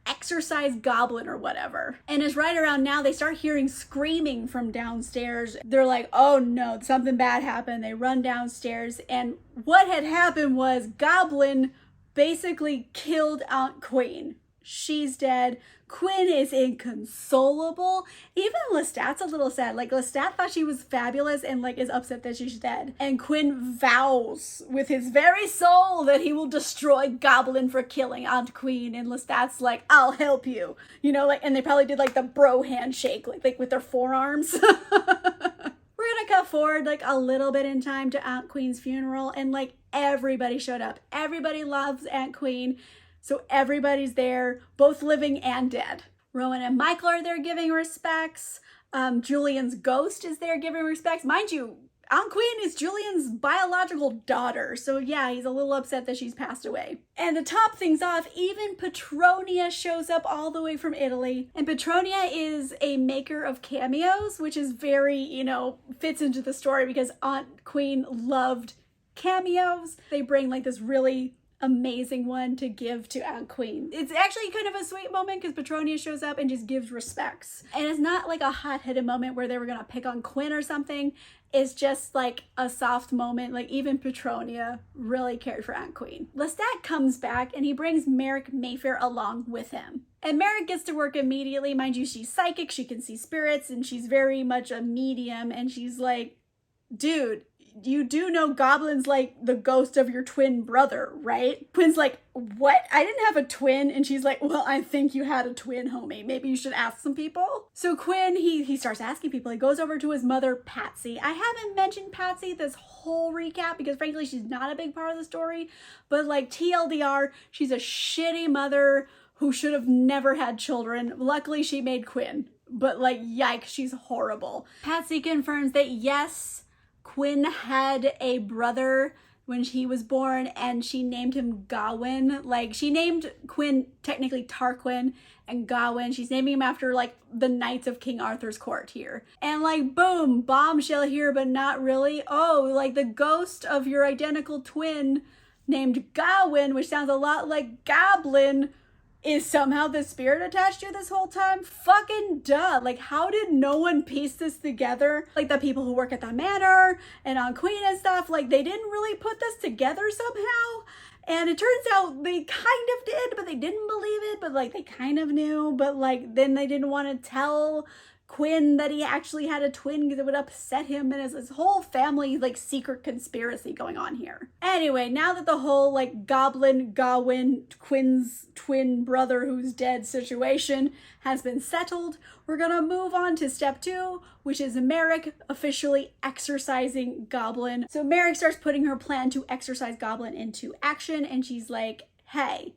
S1: exorcise Goblin or whatever. And it's right around now they start hearing screaming from downstairs. They're like, oh no, something bad happened. They run downstairs, and what had happened was Goblin basically killed Aunt Queen. She's dead. Quinn is inconsolable. Even Lestat's a little sad. Like, Lestat thought she was fabulous and, like, is upset that she's dead. And Quinn vows with his very soul that he will destroy Goblin for killing Aunt Queen. And Lestat's like, I'll help you. And they probably did, like, the bro handshake, like with their forearms. We're gonna cut forward, like, a little bit in time to Aunt Queen's funeral. And, like, everybody showed up. Everybody loves Aunt Queen. So everybody's there, both living and dead. Rowan and Michael are there giving respects. Julian's ghost is there giving respects. Mind you, Aunt Queen is Julian's biological daughter. So yeah, he's a little upset that she's passed away. And to top things off, even Petronia shows up all the way from Italy. And Petronia is a maker of cameos, which is very, fits into the story because Aunt Queen loved cameos. They bring like this really amazing one to give to Aunt Queen. It's actually kind of a sweet moment because Petronia shows up and just gives respects. And it's not like a hot-headed moment where they were gonna pick on Quinn or something. It's just like a soft moment. Like even Petronia really cared for Aunt Queen. Lestat comes back and he brings Merrick Mayfair along with him. And Merrick gets to work immediately. Mind you, she's psychic, she can see spirits, and she's very much a medium. And she's like, dude, you do know Goblin's like the ghost of your twin brother, right? Quinn's like, what? I didn't have a twin. And she's like, well, I think you had a twin, homie. Maybe you should ask some people. So Quinn, he starts asking people. He goes over to his mother, Patsy. I haven't mentioned Patsy this whole recap because frankly, she's not a big part of the story. But like TLDR, she's a shitty mother who should have never had children. Luckily, she made Quinn. But like, yikes, she's horrible. Patsy confirms that yes, Quinn had a brother when he was born and she named him Gawain. Like she named Quinn technically Tarquin and Gawain. She's naming him after like the knights of King Arthur's court here. And like boom, bombshell here, but not really. Oh, like the ghost of your identical twin named Gawain, which sounds a lot like Goblin, is somehow the spirit attached to you this whole time? Fucking duh. Like, how did no one piece this together? Like, the people who work at the manor and on Queen and stuff, like, they didn't really put this together somehow. And it turns out they kind of did, but they didn't believe it. But, like, they kind of knew. But, like, then they didn't want to tell Quinn that he actually had a twin because it would upset him, and it's this whole family like secret conspiracy going on here. Anyway, now that the whole like Goblin, Gawain, Quinn's twin brother who's dead situation has been settled, we're gonna move on to step 2, which is Merrick officially exorcising Goblin. So Merrick starts putting her plan to exorcise Goblin into action, and she's like, hey,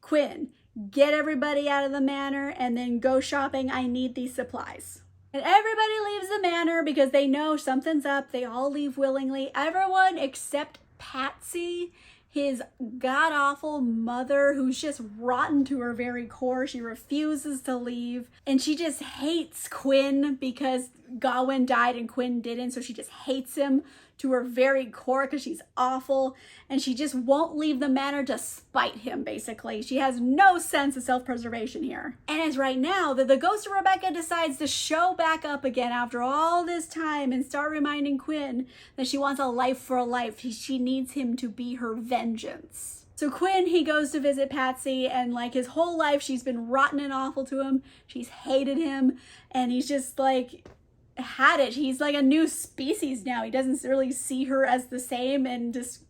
S1: Quinn, get everybody out of the manor and then go shopping. I need these supplies. And everybody leaves the manor because they know something's up. They all leave willingly. Everyone except Patsy, his god-awful mother, who's just rotten to her very core. She refuses to leave. And she just hates Quinn because Gawain died and Quinn didn't. So she just hates him to her very core because she's awful, and she just won't leave the manor to spite him, basically. She has no sense of self-preservation here. And it's right now that the ghost of Rebecca decides to show back up again after all this time and start reminding Quinn that she wants a life for a life. She needs him to be her vengeance. So Quinn, he goes to visit Patsy, and like his whole life she's been rotten and awful to him. She's hated him, and he's just like had it. He's like a new species now. He doesn't really see her as the same and just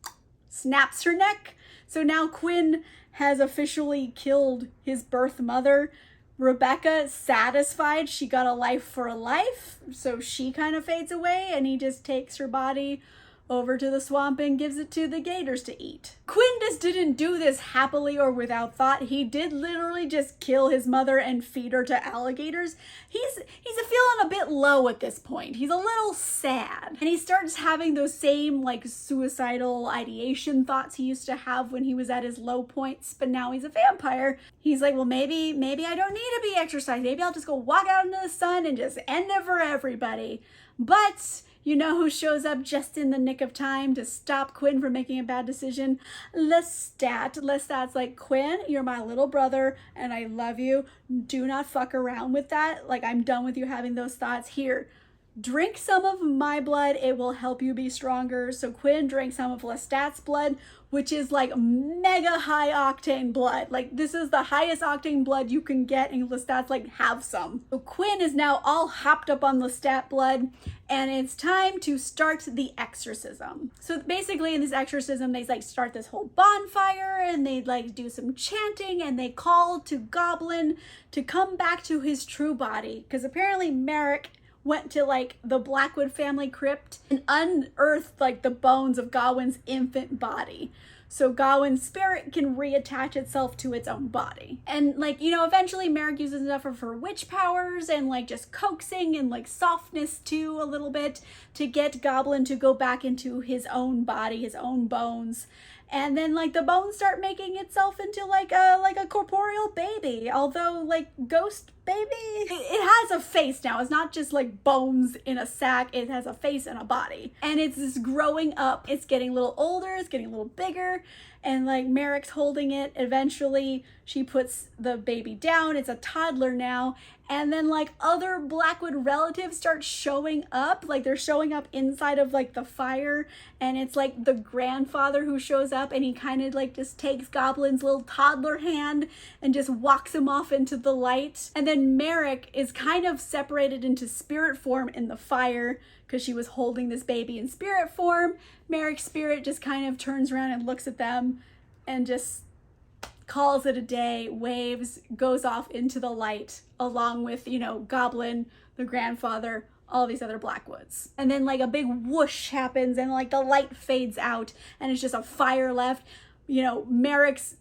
S1: snaps her neck. So now Quinn has officially killed his birth mother. Rebecca, satisfied she got a life for a life, so she kind of fades away, and he just takes her body over to the swamp and gives it to the gators to eat. Quinn just didn't do this happily or without thought. He did literally just kill his mother and feed her to alligators. He's feeling a bit low at this point. He's a little sad. And he starts having those same like suicidal ideation thoughts he used to have when he was at his low points, but now he's a vampire. He's like, well, maybe I don't need to be exercised. Maybe I'll just go walk out into the sun and just end it for everybody. But you know who shows up just in the nick of time to stop Quinn from making a bad decision? Lestat. Lestat's like, Quinn, you're my little brother and I love you. Do not fuck around with that. Like, I'm done with you having those thoughts. Here, drink some of my blood. It will help you be stronger. So Quinn drank some of Lestat's blood, which is like mega high octane blood. Like, this is the highest octane blood you can get, and Lestat's like, have some. So Quinn is now all hopped up on Lestat blood, and it's time to start the exorcism. So basically in this exorcism, they like start this whole bonfire, and they like do some chanting, and they call to Goblin to come back to his true body, because apparently Merrick went to like the Blackwood family crypt and unearthed like the bones of Gawain's infant body. So Gawain's spirit can reattach itself to its own body. And like, you know, eventually Merrick uses enough of her witch powers and like just coaxing and like softness too a little bit to get Goblin to go back into his own body, his own bones. And then like the bones start making itself into like a corporeal baby. Although like ghost baby, it has a face now. It's not just like bones in a sack. It has a face and a body. And it's just growing up. It's getting a little older. It's getting a little bigger. And like Merrick's holding it. Eventually she puts the baby down. It's a toddler now. And then like other Blackwood relatives start showing up. Like they're showing up inside of like the fire. And it's like the grandfather who shows up, and he kind of like just takes Goblin's little toddler hand and just walks him off into the light. And then Merrick is kind of separated into spirit form in the fire because she was holding this baby in spirit form. Merrick's spirit just kind of turns around and looks at them and just calls it a day, waves, goes off into the light along with, you know, Goblin, the grandfather, all these other Blackwoods. And then like a big whoosh happens and like the light fades out and it's just a fire left. You know, Merrick's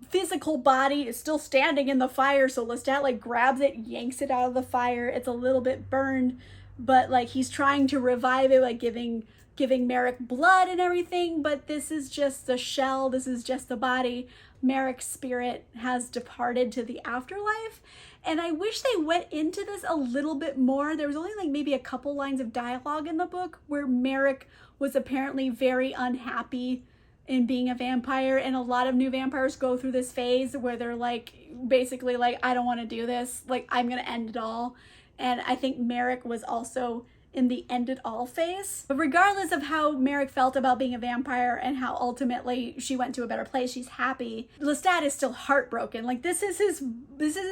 S1: physical body is still standing in the fire, so Lestat like grabs it, yanks it out of the fire. It's a little bit burned, but like he's trying to revive it, like giving Merrick blood and everything, but this is just the shell, this is just the body. Merrick's spirit has departed to the afterlife, and I wish they went into this a little bit more. There was only like maybe a couple lines of dialogue in the book where Merrick was apparently very unhappy in being a vampire, and a lot of new vampires go through this phase where they're like basically like, I don't want to do this, like I'm gonna end it all. And I think Merrick was also in the end it all phase. But regardless of how Merrick felt about being a vampire and how ultimately she went to a better place, she's happy. Lestat is still heartbroken. Like this is his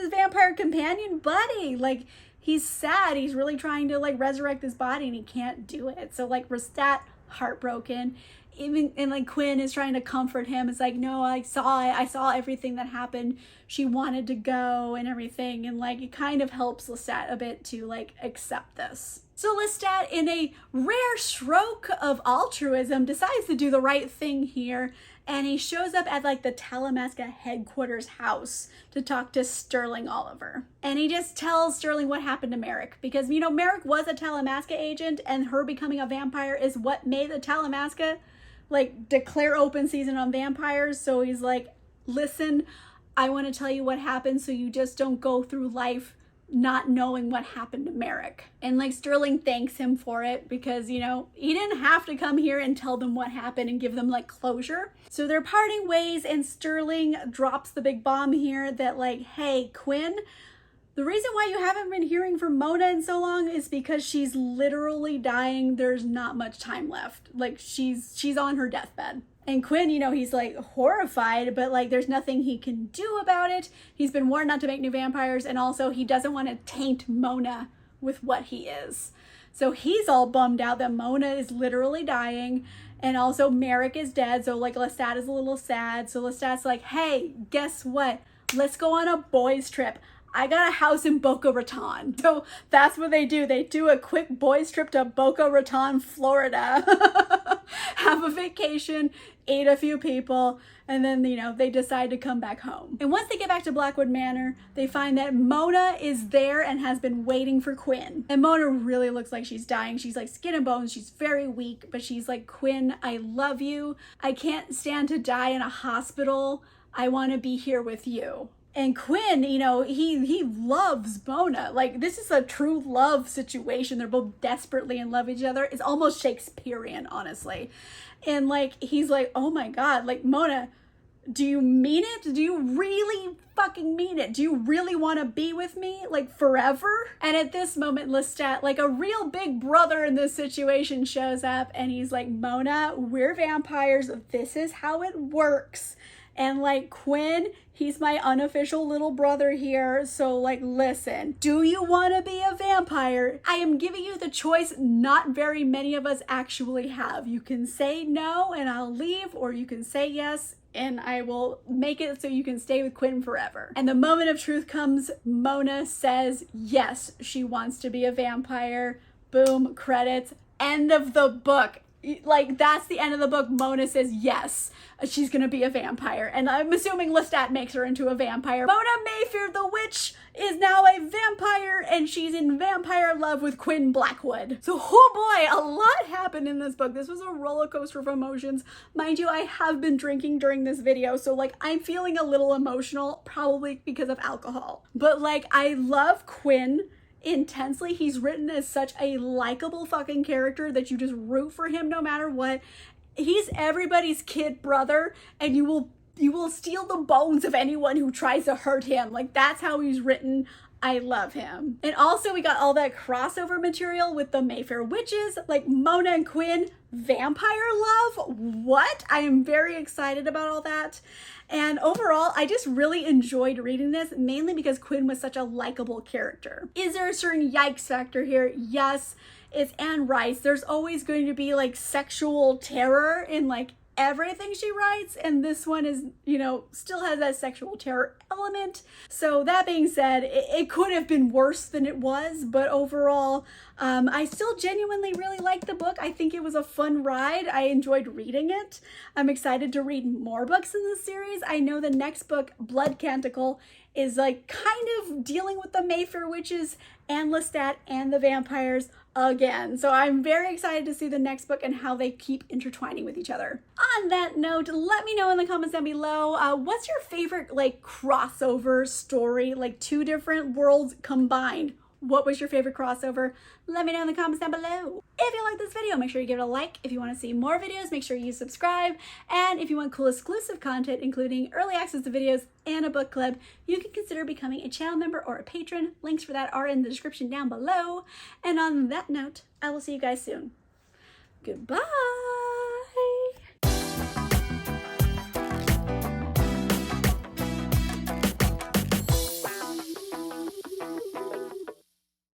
S1: vampire companion buddy. Like he's sad. He's really trying to like resurrect this body and he can't do it. So like Lestat heartbroken. And like Quinn is trying to comfort him. It's like, no, I saw everything that happened. She wanted to go and everything. And like, it kind of helps Lestat a bit to like accept this. So Lestat, in a rare stroke of altruism, decides to do the right thing here. And he shows up at like the Talamasca headquarters house to talk to Sterling Oliver. And he just tells Sterling what happened to Merrick. Because, you know, Merrick was a Talamasca agent, and her becoming a vampire is what made the Talamasca like declare open season on vampires. So he's like, listen, I want to tell you what happened so you just don't go through life not knowing what happened to Merrick. And like Sterling thanks him for it because, you know, he didn't have to come here and tell them what happened and give them like closure. So they're parting ways, and Sterling drops the big bomb here that like, hey, Quinn, the reason why you haven't been hearing from Mona in so long is because she's literally dying. There's not much time left. Like she's on her deathbed. And Quinn, you know, he's like horrified, but like there's nothing he can do about it. He's been warned not to make new vampires, and also he doesn't want to taint Mona with what he is. So he's all bummed out that Mona is literally dying, and also Merrick is dead. So like Lestat is a little sad. So Lestat's like, hey, guess what? Let's go on a boys trip. I got a house in Boca Raton. So that's what they do. They do a quick boys trip to Boca Raton, Florida. Have a vacation, eat a few people, and then, you know, they decide to come back home. And once they get back to Blackwood Manor, they find that Mona is there and has been waiting for Quinn. And Mona really looks like she's dying. She's like skin and bones. She's very weak, but she's like, Quinn, I love you. I can't stand to die in a hospital. I want to be here with you. And Quinn, you know, he loves Mona. Like, this is a true love situation. They're both desperately in love with each other. It's almost Shakespearean, honestly. And like, he's like, oh my God, like, Mona, do you mean it? Do you really fucking mean it? Do you really want to be with me, like, forever? And at this moment, Lestat, like a real big brother in this situation, shows up, and he's like, Mona, we're vampires. This is how it works. And like, Quinn, he's my unofficial little brother here. So like, listen, do you want to be a vampire? I am giving you the choice not very many of us actually have. You can say no and I'll leave, or you can say yes and I will make it so you can stay with Quinn forever. And the moment of truth comes. Mona says yes, she wants to be a vampire. Boom, credits, end of the book. Like, that's the end of the book. Mona says yes, she's gonna be a vampire. And I'm assuming Lestat makes her into a vampire. Mona Mayfair, the witch, is now a vampire, and she's in vampire love with Quinn Blackwood. So, oh boy, a lot happened in this book. This was a roller coaster of emotions. Mind you, I have been drinking during this video, so like, I'm feeling a little emotional, probably because of alcohol. But like, I love Quinn intensely. He's written as such a likable fucking character that you just root for him no matter what. He's everybody's kid brother, and you will steal the bones of anyone who tries to hurt him. Like, that's how he's written. I love him. And also we got all that crossover material with the Mayfair witches, like Mona and Quinn, vampire love. What? I am very excited about all that. And overall, I just really enjoyed reading this, mainly because Quinn was such a likable character. Is there a certain yikes factor here? Yes, it's Anne Rice. There's always going to be like sexual terror in like everything she writes, and this one is, you know, still has that sexual terror element. So that being said, it could have been worse than it was, but overall, I still genuinely really liked the book. I think it was a fun ride. I enjoyed reading it. I'm excited to read more books in this series. I know the next book, Blood Canticle, is like kind of dealing with the Mayfair witches and Lestat and the vampires again. So I'm very excited to see the next book and how they keep intertwining with each other. On that note, let me know in the comments down below, what's your favorite like crossover story, like two different worlds combined? What was your favorite crossover? Let me know in the comments down below. If you like this video, make sure you give it a like. If you want to see more videos, make sure you subscribe. And if you want cool exclusive content, including early access to videos and a book club, you can consider becoming a channel member or a patron. Links for that are in the description down below. And on that note, I will see you guys soon. Goodbye.